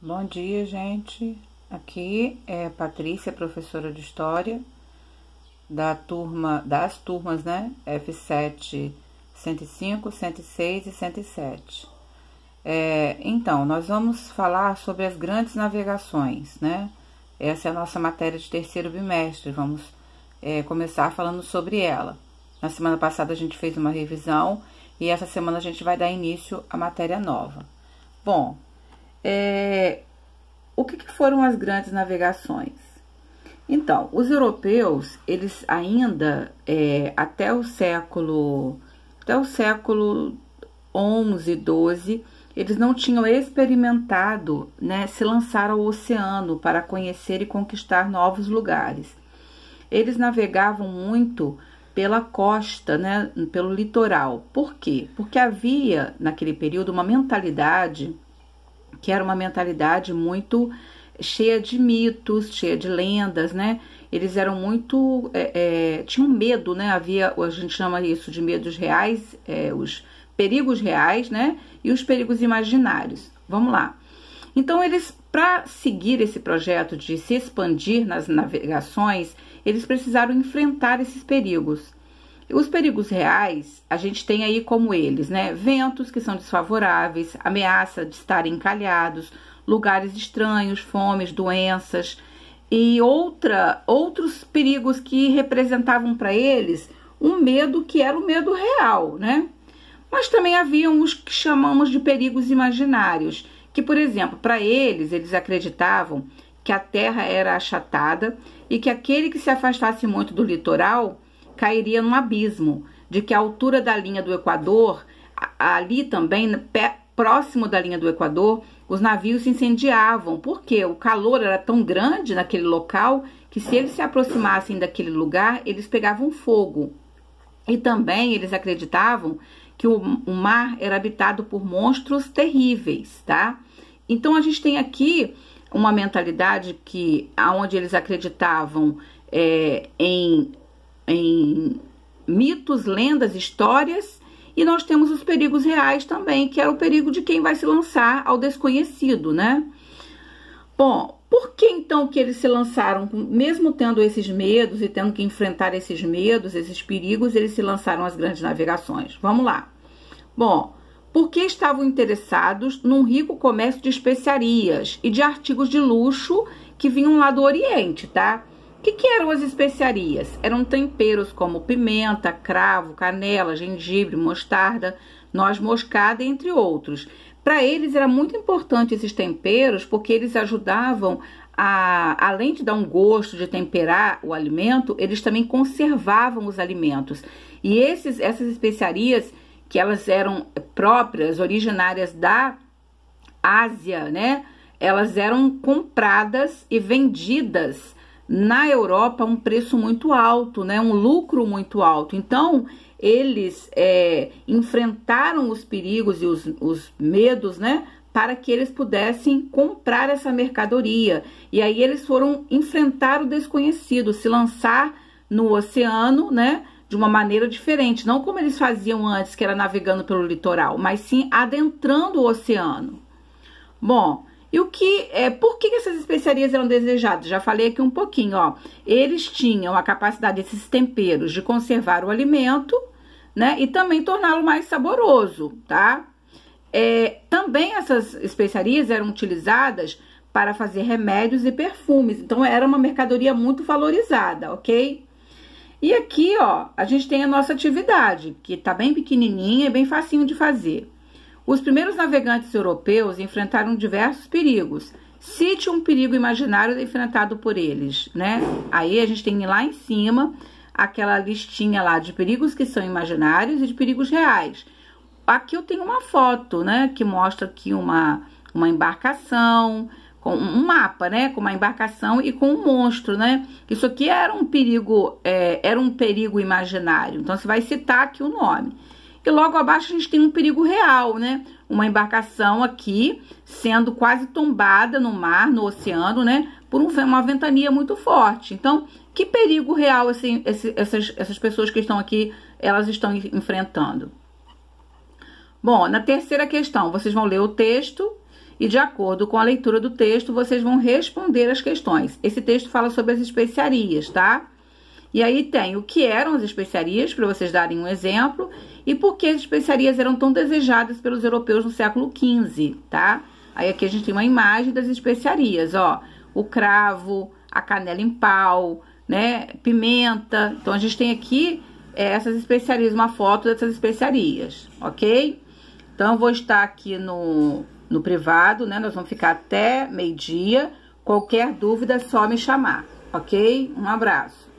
Bom dia, gente. Aqui é Patrícia, professora de História das turmas, né? F7, 105, 106 e 107. Então, nós vamos falar sobre as grandes navegações, né? Essa é a nossa matéria de terceiro bimestre. Vamos começar falando sobre ela. Na semana passada a gente fez uma revisão e essa semana a gente vai dar início à matéria nova. Bom, o que foram as grandes navegações? Então, os europeus, eles ainda, até o século XI, XII, eles não tinham experimentado, né, se lançar ao oceano para conhecer e conquistar novos lugares. Eles navegavam muito pela costa, né, pelo litoral. Por quê? Porque havia, naquele período, uma mentalidade que era uma mentalidade muito cheia de mitos, cheia de lendas, né? Eles eram muito... tinham medo, né? A gente chama isso de medos reais, os perigos reais, né? E os perigos imaginários. Vamos lá. Então, eles, para seguir esse projeto de se expandir nas navegações, eles precisaram enfrentar esses perigos. Os perigos reais, a gente tem aí como eles, né? Ventos que são desfavoráveis, ameaça de estarem encalhados, lugares estranhos, fomes, doenças e outros perigos que representavam para eles um medo que era o medo real, né? Mas também haviam os que chamamos de perigos imaginários, que, por exemplo, para eles acreditavam que a terra era achatada e que aquele que se afastasse muito do litoral cairia num abismo, de que a altura da linha do Equador, ali também, próximo da linha do Equador, os navios se incendiavam, porque o calor era tão grande naquele local que se eles se aproximassem daquele lugar, eles pegavam fogo. E também eles acreditavam que o mar era habitado por monstros terríveis, tá? Então a gente tem aqui uma mentalidade onde eles acreditavam em mitos, lendas, histórias, e nós temos os perigos reais também, que é o perigo de quem vai se lançar ao desconhecido, né? Bom, por que então que eles se lançaram, mesmo tendo esses medos e tendo que enfrentar esses medos, esses perigos, eles se lançaram às grandes navegações? Vamos lá. Bom, porque estavam interessados num rico comércio de especiarias e de artigos de luxo que vinham lá do Oriente, tá? O que eram as especiarias? Eram temperos como pimenta, cravo, canela, gengibre, mostarda, noz moscada, entre outros. Para eles era muito importante esses temperos porque eles ajudavam além de dar um gosto, de temperar o alimento, eles também conservavam os alimentos. E essas especiarias, que elas eram próprias, originárias da Ásia, né? Elas eram compradas e vendidas na Europa a um preço muito alto, né? Um lucro muito alto. Então, eles enfrentaram os perigos e os medos, né? Para que eles pudessem comprar essa mercadoria. E aí eles foram enfrentar o desconhecido, se lançar no oceano, né? De uma maneira diferente. Não como eles faziam antes, que era navegando pelo litoral, mas sim adentrando o oceano. Bom, e por que essas especiarias eram desejadas? Já falei aqui um pouquinho, ó. Eles tinham a capacidade, esses temperos, de conservar o alimento, né? E também torná-lo mais saboroso, tá? Também essas especiarias eram utilizadas para fazer remédios e perfumes. Então, era uma mercadoria muito valorizada, ok? E aqui, ó, a gente tem a nossa atividade, que tá bem pequenininha e bem facinho de fazer. Os primeiros navegantes europeus enfrentaram diversos perigos. Cite um perigo imaginário enfrentado por eles, né? Aí a gente tem lá em cima aquela listinha lá de perigos que são imaginários e de perigos reais. Aqui eu tenho uma foto, né? Que mostra aqui uma embarcação, com um mapa, né? Com uma embarcação e com um monstro, né? Isso aqui era um perigo imaginário. Então você vai citar aqui o nome. E logo abaixo a gente tem um perigo real, né? Uma embarcação aqui sendo quase tombada no mar, no oceano, né? Por uma ventania muito forte. Então, que perigo real essas pessoas que estão aqui, elas estão enfrentando? Bom, na terceira questão, vocês vão ler o texto e de acordo com a leitura do texto, vocês vão responder as questões. Esse texto fala sobre as especiarias, tá? E aí tem o que eram as especiarias, para vocês darem um exemplo, e por que as especiarias eram tão desejadas pelos europeus no século XV, tá? Aí aqui a gente tem uma imagem das especiarias, ó, o cravo, a canela em pau, né, pimenta. Então a gente tem aqui essas especiarias, uma foto dessas especiarias, ok? Então eu vou estar aqui no privado, né, nós vamos ficar até meio-dia. Qualquer dúvida é só me chamar, ok? Um abraço.